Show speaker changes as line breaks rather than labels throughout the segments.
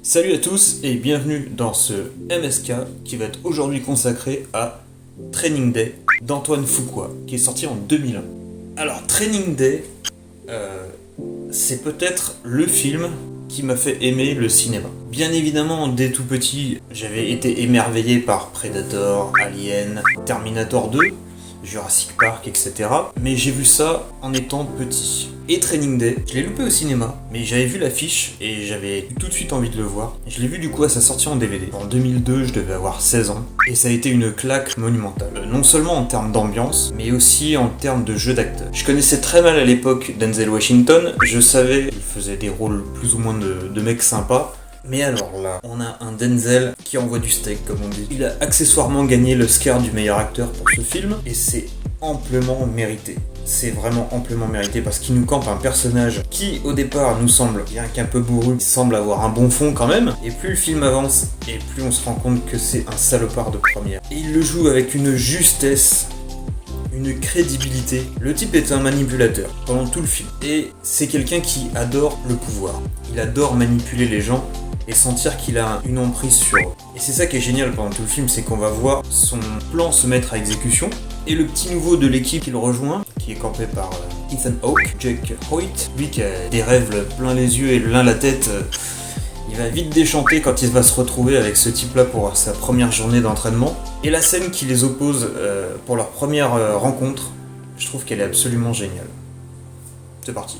Salut à tous et bienvenue dans ce MSK qui va être aujourd'hui consacré à Training Day d'Antoine Fuqua qui est sorti en 2001. Alors Training Day, c'est peut-être le film qui m'a fait aimer le cinéma. Bien évidemment, dès tout petit, j'avais été émerveillé par Predator, Alien, Terminator 2, Jurassic Park, etc. Mais j'ai vu ça en étant petit. Et Training Day, je l'ai loupé au cinéma, mais j'avais vu l'affiche et j'avais eu tout de suite envie de le voir. Je l'ai vu du coup à sa sortie en DVD. En 2002, je devais avoir 16 ans. Et ça a été une claque monumentale. Non seulement en termes d'ambiance, mais aussi en termes de jeu d'acteur. Je connaissais très mal à l'époque Denzel Washington. Je savais qu'il faisait des rôles plus ou moins de mecs sympas. Mais alors là, on a un Denzel qui envoie du steak, comme on dit. Il a accessoirement gagné l'Oscar du meilleur acteur pour ce film, et c'est amplement mérité. C'est vraiment amplement mérité parce qu'il nous campe un personnage qui, au départ, nous semble, bien qu'un peu bourru, semble avoir un bon fond quand même. Et plus le film avance, et plus on se rend compte que c'est un salopard de première. Et il le joue avec une justesse, une crédibilité. Le type est un manipulateur pendant tout le film. Et c'est quelqu'un qui adore le pouvoir. Il adore manipuler les gens et sentir qu'il a une emprise sur eux. Et c'est ça qui est génial pendant tout le film, c'est qu'on va voir son plan se mettre à exécution. Et le petit nouveau de l'équipe qu'il rejoint, qui est campé par Ethan Hawke, Jake Hoyt, lui qui a des rêves plein les yeux et plein la tête, il va vite déchanter quand il va se retrouver avec ce type-là pour sa première journée d'entraînement. Et la scène qui les oppose pour leur première rencontre, je trouve qu'elle est absolument géniale. C'est parti.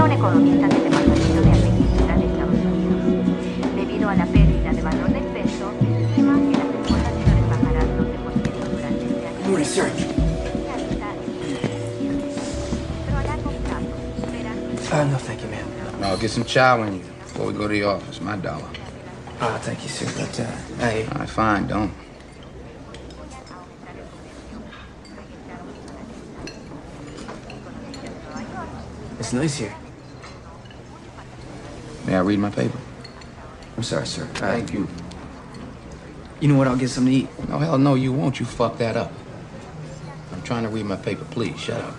Economistas del Departamento de Agricultura de Estados Unidos. Debido a la pérdida de valor del peso, se estima que las exportaciones bajarán 12% durante este año.
Research.
Esta lista es pero a largo plazo esperan
No, thank you, ma'am.
No, get some chow in you before we go to the office. My dollar.
Thank you, sir. But, hey,
All right, fine, don't.
it's nice here.
May I read my paper?
I'm sorry, sir.
Thank you.
You know what? I'll get something to eat.
No, hell no, you won't. You fuck that up. I'm trying to read my paper. Please, shut up.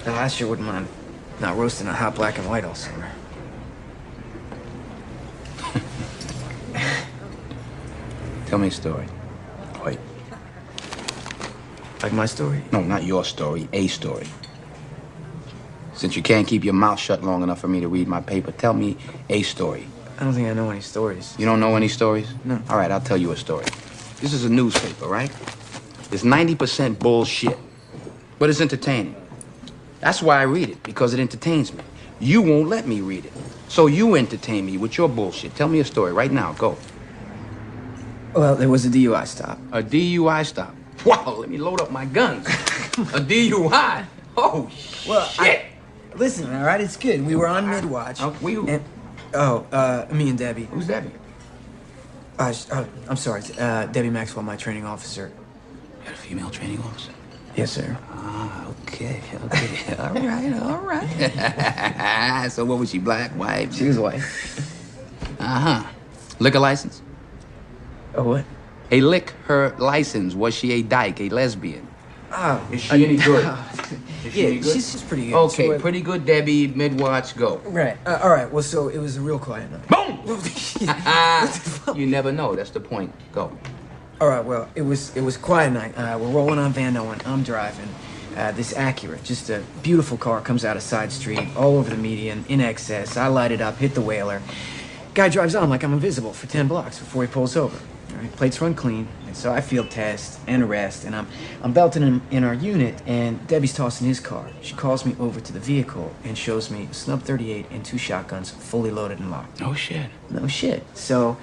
I sure wouldn't mind not roasting a hot black and white all summer.
Tell me a story.
Wait. Like my story?
No, not your story, a story. Since you can't keep your mouth shut long enough for me to read my paper, tell me a story.
I don't think I know any stories.
You don't know any stories?
No.
All right, I'll tell you a story. This is a newspaper, right? It's 90% bullshit, but it's entertaining. That's why I read it, because it entertains me. You won't let me read it. So you entertain me with your bullshit. Tell me a story right now. Go.
Well, there was a DUI stop.
A DUI stop. Wow, let me load up my guns. A DUI? Oh, shit.
Listen, all right, it's good. We were on mid-watch. Me and Debbie.
Who's Debbie?
I'm sorry, Debbie Maxwell, my training officer.
You got a female training officer?
Yes, sir.
Ah, okay. All right. So what was she, black, white?
She was white.
Uh-huh. Liquor license?
Oh, what?
A liquor license. Was she a dyke, a lesbian?
Oh.
Is she any good? Is she
Yeah,
any good?
she's pretty good.
Okay,
So,
pretty good, Debbie. Mid-watch, go.
Right. All right, well, so it was a real quiet night.
Boom! You never know. That's the point. Go.
All right, well, it was quiet night. We're rolling on Van Owen. I'm driving. This Acura, just a beautiful car, comes out a side street, all over the median, in excess. I light it up, hit the whaler. Guy drives on like I'm invisible for 10 blocks before he pulls over. All right, plates run clean, and so I field test and arrest, and I'm belting him in our unit, and Debbie's tossing his car. She calls me over to the vehicle and shows me a snub 38 and 2 shotguns, fully loaded and locked.
Oh, shit.
No shit. So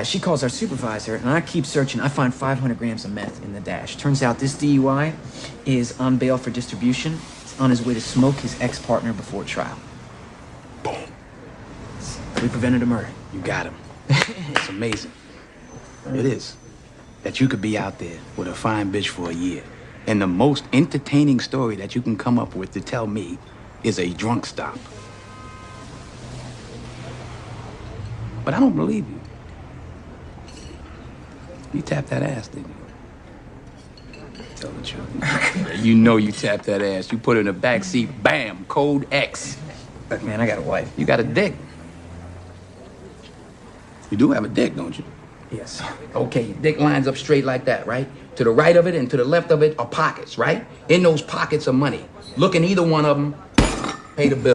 she calls our supervisor, and I keep searching. I find 500 grams of meth in the dash. Turns out this DUI is on bail for distribution. He's on his way to smoke his ex-partner before trial.
Boom.
We prevented a murder.
You got him. It's amazing. It is. That you could be out there with a fine bitch for a year. And the most entertaining story that you can come up with to tell me is a drunk stop. But I don't believe you. You tapped that ass, didn't you? Tell the truth. You know you tapped that ass. You put her in the back seat, bam, code X.
Look, man, I got a wife.
You got a dick. You do have a dick, don't you?
Yes.
Okay, your dick lines up straight like that, right? To the right of it and to the left of it are pockets, right? In those pockets are money. Look in either one of them, pay the bill.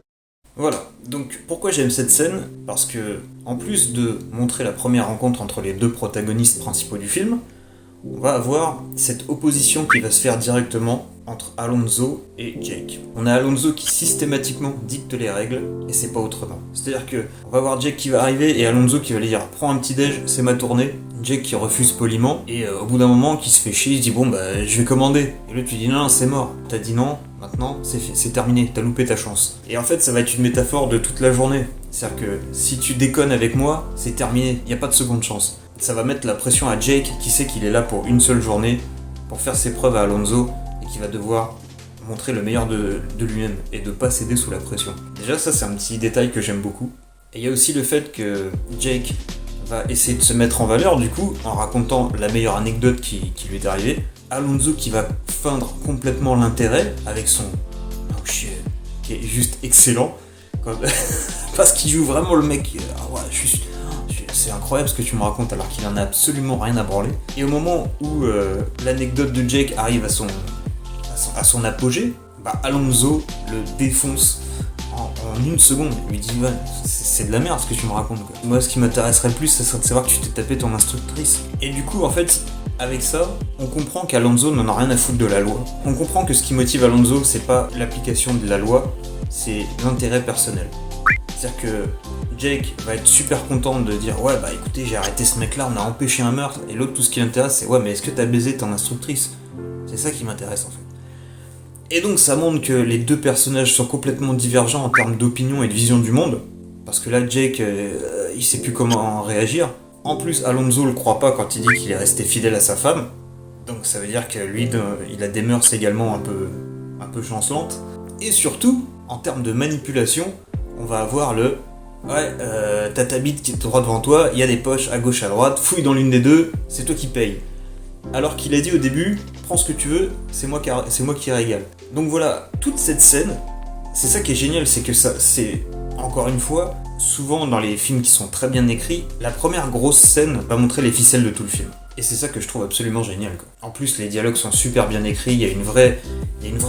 Voilà, donc pourquoi j'aime cette scène? Parce que, en plus de montrer la première rencontre entre les deux protagonistes principaux du film, on va avoir cette opposition qui va se faire directement entre Alonzo et Jake. On a Alonzo qui systématiquement dicte les règles, et c'est pas autrement. C'est-à-dire que on va voir Jake qui va arriver, et Alonzo qui va lui dire « Prends un petit déj, c'est ma tournée ». Jake qui refuse poliment, et au bout d'un moment, qui se fait chier, il se dit « Bon, bah, je vais commander ». Et lui, tu dis « Non, c'est mort, t'as dit non, maintenant, c'est terminé, t'as loupé ta chance ». Et en fait, ça va être une métaphore de toute la journée. C'est-à-dire que si tu déconnes avec moi, c'est terminé, y a pas de seconde chance. Ça va mettre la pression à Jake, qui sait qu'il est là pour une seule journée, pour faire ses preuves à Alonzo, et qui va devoir montrer le meilleur de lui-même, et de pas céder sous la pression. Déjà, ça, c'est un petit détail que j'aime beaucoup. Et il y a aussi le fait que Jake va essayer de se mettre en valeur, du coup, en racontant la meilleure anecdote qui lui est arrivée. Alonzo qui va feindre complètement l'intérêt, avec son « oh shit », qui est juste excellent, parce qu'il joue vraiment le mec « ah ouais, c'est incroyable ce que tu me racontes alors qu'il en a absolument rien à branler ». Et au moment où l'anecdote de Jake arrive à son apogée, bah Alonzo le défonce en une seconde. Il lui dit ouais, c'est de la merde ce que tu me racontes, quoi. Moi, ce qui m'intéresserait le plus, ce serait de savoir que tu t'es tapé ton instructrice. Et du coup, en fait, avec ça, on comprend qu'Alonzo n'en a rien à foutre de la loi. On comprend que ce qui motive Alonzo, c'est pas l'application de la loi, c'est l'intérêt personnel. C'est-à-dire que Jake va être super content de dire ouais bah écoutez, j'ai arrêté ce mec là, on a empêché un meurtre, et l'autre, tout ce qui l'intéresse, c'est ouais mais est-ce que t'as baisé ton instructrice? C'est ça qui m'intéresse en fait. Et donc ça montre que les deux personnages sont complètement divergents en termes d'opinion et de vision du monde, parce que là Jake il sait plus comment réagir. En plus Alonzo le croit pas quand il dit qu'il est resté fidèle à sa femme, donc ça veut dire que lui il a des mœurs également un peu chancelantes. Et surtout, en termes de manipulation, on va avoir le ouais, t'as ta bite qui est droit devant toi, il y a des poches à gauche à droite, fouille dans l'une des deux, c'est toi qui paye. Alors qu'il a dit au début, prends ce que tu veux, c'est moi qui régale. Donc voilà, toute cette scène, c'est ça qui est génial, c'est que ça, c'est, encore une fois, souvent dans les films qui sont très bien écrits, la première grosse scène va montrer les ficelles de tout le film. Et c'est ça que je trouve absolument génial, quoi. En plus, les dialogues sont super bien écrits, il y a une vraie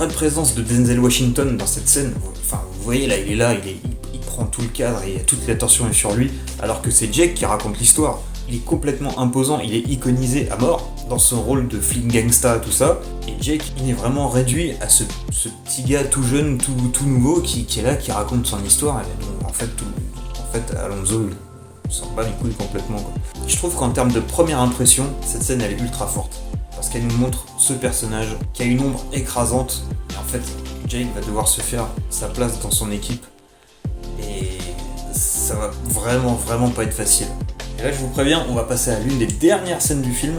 présence de Denzel Washington dans cette scène. Enfin, vous voyez là, il prend tout le cadre et toute l'attention est sur lui, alors que c'est Jake qui raconte l'histoire. Il est complètement imposant, il est iconisé à mort dans son rôle de flic gangsta, tout ça. Et Jake, il est vraiment réduit à ce petit gars tout jeune, tout nouveau, qui est là, qui raconte son histoire. Et donc, en fait, Alonzo, il s'en bat les couilles complètement, quoi. Je trouve qu'en termes de première impression, cette scène, elle est ultra forte. Parce qu'elle nous montre ce personnage qui a une ombre écrasante. Et en fait, Jake va devoir se faire sa place dans son équipe. Et ça va vraiment pas être facile. Et là, je vous préviens, on va passer à l'une des dernières scènes du film.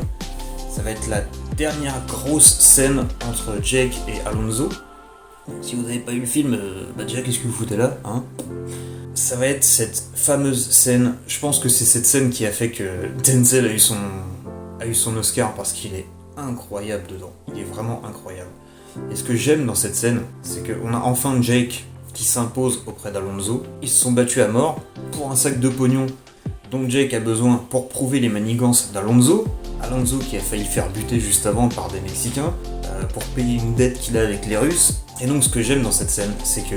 Ça va être la dernière grosse scène entre Jake et Alonzo. Si vous n'avez pas eu le film, bah déjà, qu'est-ce que vous foutez là, hein? Ça va être cette fameuse scène. Je pense que c'est cette scène qui a fait que Denzel a eu son Oscar, parce qu'il est incroyable dedans. Il est vraiment incroyable. Et ce que j'aime dans cette scène, c'est qu'on a enfin Jake qui s'impose auprès d'Alonzo. Ils se sont battus à mort pour un sac de pognon. Donc Jake a besoin pour prouver les manigances d'Alonzo. Alonzo qui a failli faire buter juste avant par des Mexicains, pour payer une dette qu'il a avec les Russes. Et donc ce que j'aime dans cette scène, c'est que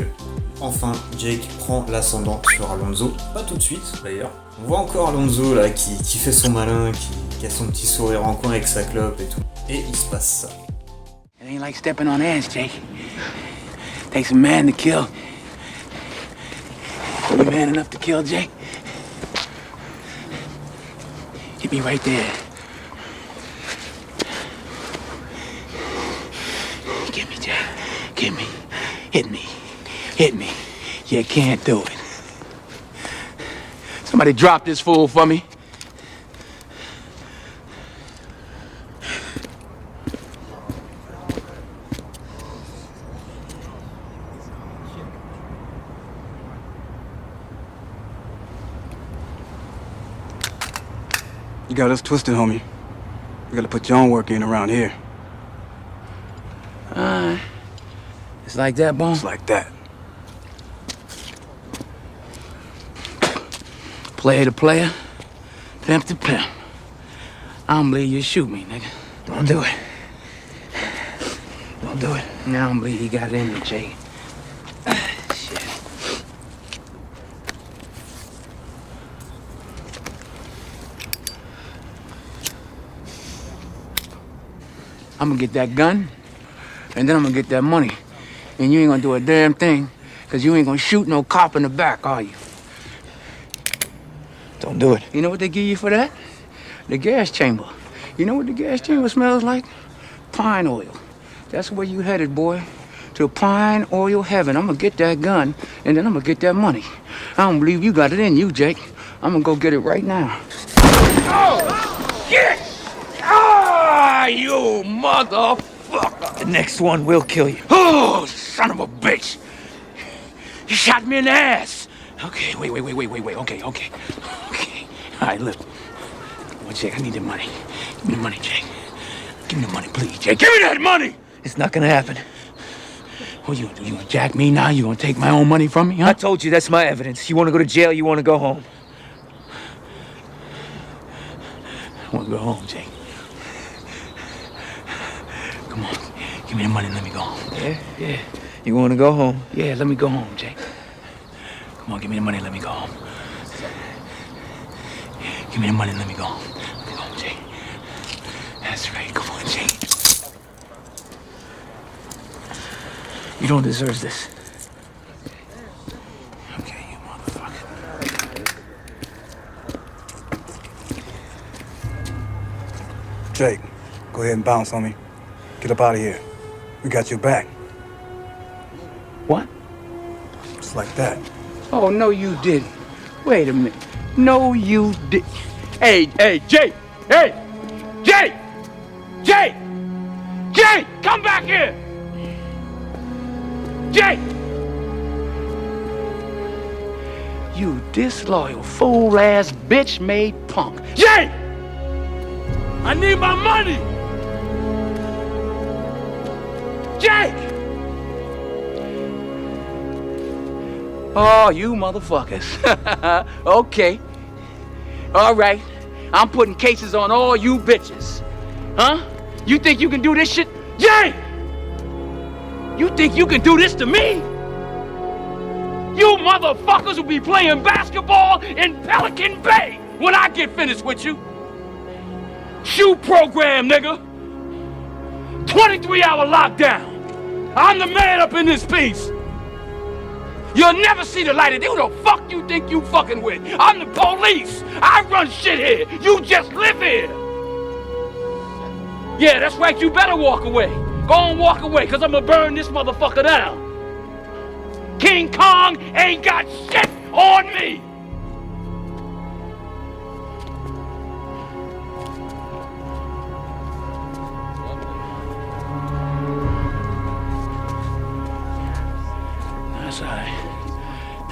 enfin Jake prend l'ascendant sur Alonzo. Pas tout de suite d'ailleurs. On voit encore Alonzo là qui fait son malin, qui a son petit sourire en coin avec sa clope et tout. Et il se passe ça.
It ain't like stepping on ass, Jake. Takes a man to kill. You man enough to kill Jake? Hit me right there. Get me, Jack. Get me. Hit me. Hit me. You can't do it. Somebody drop this fool for me.
You got us twisted, homie. You gotta put your own work in around here.
It's like that, Bone?
It's like that.
Player to player, pimp to pimp. I don't believe you shoot me, nigga.
Don't do it. Don't do it.
I don't believe he got it in you, Jake. Shit. I'm gonna get that gun, and then I'm gonna get that money. And you ain't gonna do a damn thing, because you ain't gonna shoot no cop in the back, are you?
Don't do it.
You know what they give you for that? The gas chamber. You know what the gas chamber smells like? Pine oil. That's where you headed, boy. To pine oil heaven. I'm gonna get that gun, and then I'm gonna get that money. I don't believe you got it in you, Jake. I'm gonna go get it right now. Oh, shit! Ah, you motherfucker!
The next one will kill you.
Oh, son of a bitch! You shot me in the ass. Okay, wait. Okay. All right, look. Well, Jake, I need the money. Give me the money, Jake. Give me the money, please, Jake. Give me that money!
It's not gonna happen.
What you gonna do? You gonna jack me now? You gonna take my own money from me, huh?
I told you that's my evidence. You wanna go to jail, you wanna go home.
I wanna go home, Jake. Come on. Give me the money and let me go home.
Yeah. You wanna go home?
Yeah, let me go home, Jake. Come on, give me the money and let me go home. Give me the money and let me go home. Let me go home, Jake. That's right. Come on, Jake.
You don't deserve this.
Okay, you motherfucker.
Jake, go ahead and bounce, homie. Get up out of here. We got your back.
What?
Just like that.
Oh, no, you didn't. Wait a minute. No, you did. Hey, Jake! Hey! Jake! Jake! Jake! Come back here! Jake! You disloyal, fool-ass, bitch-made punk. Jake! I need my money! Jake! Oh, you motherfuckers. Okay. All right. I'm putting cases on all you bitches. Huh? You think you can do this shit? Jake! You think you can do this to me? You motherfuckers will be playing basketball in Pelican Bay when I get finished with you. Shoe program, nigga. 23-hour lockdown. I'm the man up in this piece. You'll never see the light of day. Who the fuck you think you fucking with? I'm the police. I run shit here. You just live here. Yeah, that's right. You better walk away. Go on, walk away, because I'm going to burn this motherfucker down. King Kong ain't got shit on me.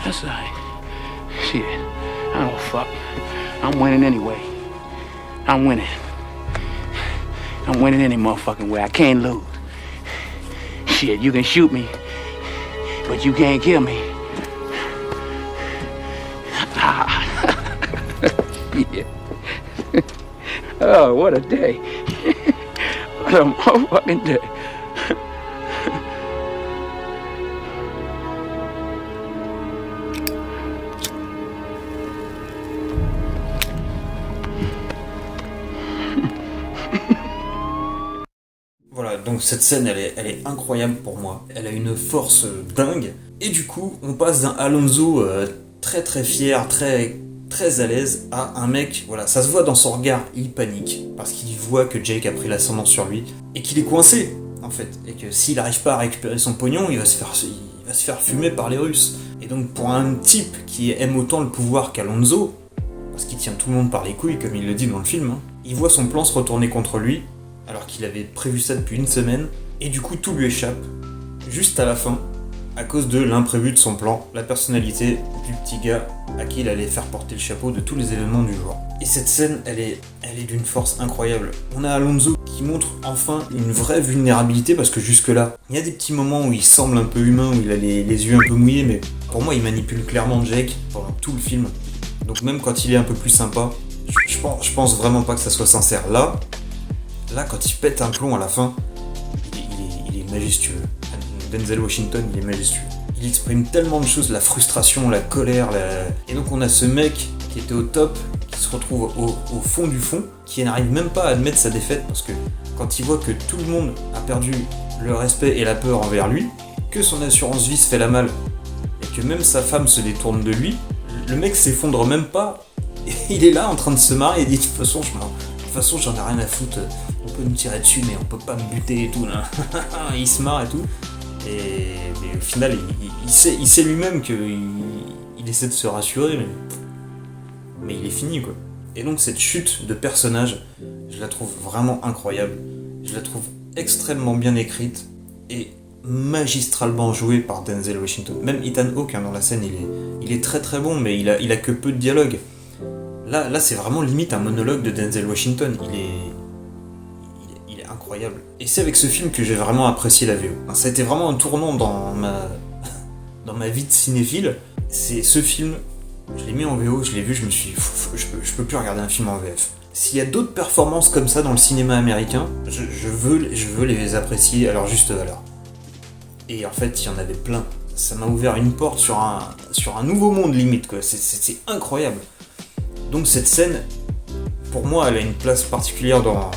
That's all right. Shit, I don't fuck. I'm winning anyway. I'm winning. I'm winning any motherfucking way. I can't lose. Shit, you can shoot me, but you can't kill me. Yeah. Oh, what a day. What a motherfucking day.
Voilà, donc cette scène, elle est incroyable pour moi. Elle a une force dingue. Et du coup, on passe d'un Alonso très très fier, très à l'aise, à un mec, voilà, ça se voit dans son regard, il panique. Parce qu'il voit que Jake a pris l'ascendant sur lui. Et qu'il est coincé, en fait. Et que s'il n'arrive pas à récupérer son pognon, il va se faire fumer par les Russes. Et donc pour un type qui aime autant le pouvoir qu'Alonso, parce qu'il tient tout le monde par les couilles, comme il le dit dans le film, hein, il voit son plan se retourner contre lui, alors qu'il avait prévu ça depuis une semaine, et du coup tout lui échappe. Juste à la fin, à cause de l'imprévu de son plan, la personnalité du petit gars à qui il allait faire porter le chapeau de tous les événements du jour. Et cette scène, elle est d'une force incroyable. On a Alonso qui montre enfin une vraie vulnérabilité, parce que jusque-là, il y a des petits moments où il semble un peu humain, où il a les yeux un peu mouillés, mais pour moi, il manipule clairement Jake pendant tout le film. Donc même quand il est un peu plus sympa, je pense vraiment pas que ça soit sincère. Là, quand il pète un plomb à la fin, il est majestueux. Denzel Washington, il est majestueux. Il exprime tellement de choses, la frustration, la colère, et donc on a ce mec qui était au top, qui se retrouve au fond du fond, qui n'arrive même pas à admettre sa défaite, parce que quand il voit que tout le monde a perdu le respect et la peur envers lui, que son assurance vie se fait la malle, et que même sa femme se détourne de lui, le mec s'effondre même pas, et il est là en train de se marrer, et dit de toute façon j'en ai rien à foutre, on peut me tirer dessus mais on peut pas me buter et tout là. Il se marre et tout. Mais au final, il sait lui-même qu'il essaie de se rassurer, mais il est fini quoi. Et donc cette chute de personnage, je la trouve vraiment incroyable. Je la trouve extrêmement bien écrite et magistralement jouée par Denzel Washington. Même Ethan Hawke dans la scène, il est très très bon, mais il a que peu de dialogue. Là c'est vraiment limite un monologue de Denzel Washington. Il est incroyable. Et c'est avec ce film que j'ai vraiment apprécié la VO. Ça a été vraiment un tournant dans ma vie de cinéphile. C'est ce film, je l'ai mis en VO, je l'ai vu, je me suis dit, je peux plus regarder un film en VF. S'il y a d'autres performances comme ça dans le cinéma américain, je veux les apprécier à leur juste valeur. Et en fait, il y en avait plein. Ça m'a ouvert une porte sur un nouveau monde limite, quoi. C'est incroyable. Donc cette scène, pour moi, elle a une place particulière dans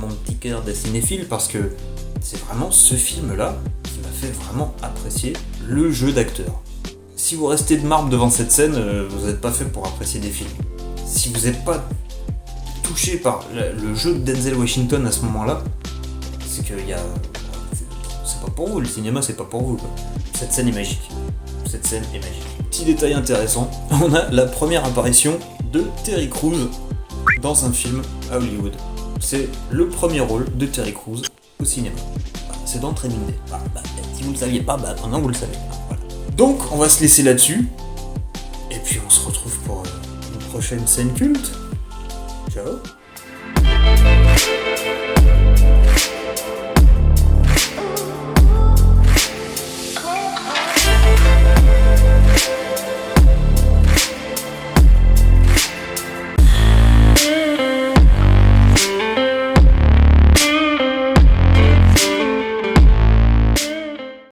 mon petit cœur de cinéphile, parce que c'est vraiment ce film-là qui m'a fait vraiment apprécier le jeu d'acteur. Si vous restez de marbre devant cette scène, vous n'êtes pas fait pour apprécier des films. Si vous n'êtes pas touché par le jeu de Denzel Washington à ce moment-là, c'est que c'est pas pour vous, le cinéma c'est pas pour vous quoi. Cette scène est magique. Petit détail intéressant, on a la première apparition de Terry Crews dans un film à Hollywood. C'est le premier rôle de Terry Crews au cinéma. C'est dans Training Day. Si vous ne le saviez pas, maintenant vous le savez. Voilà. Donc on va se laisser là-dessus. Et puis on se retrouve pour une prochaine scène culte. Ciao.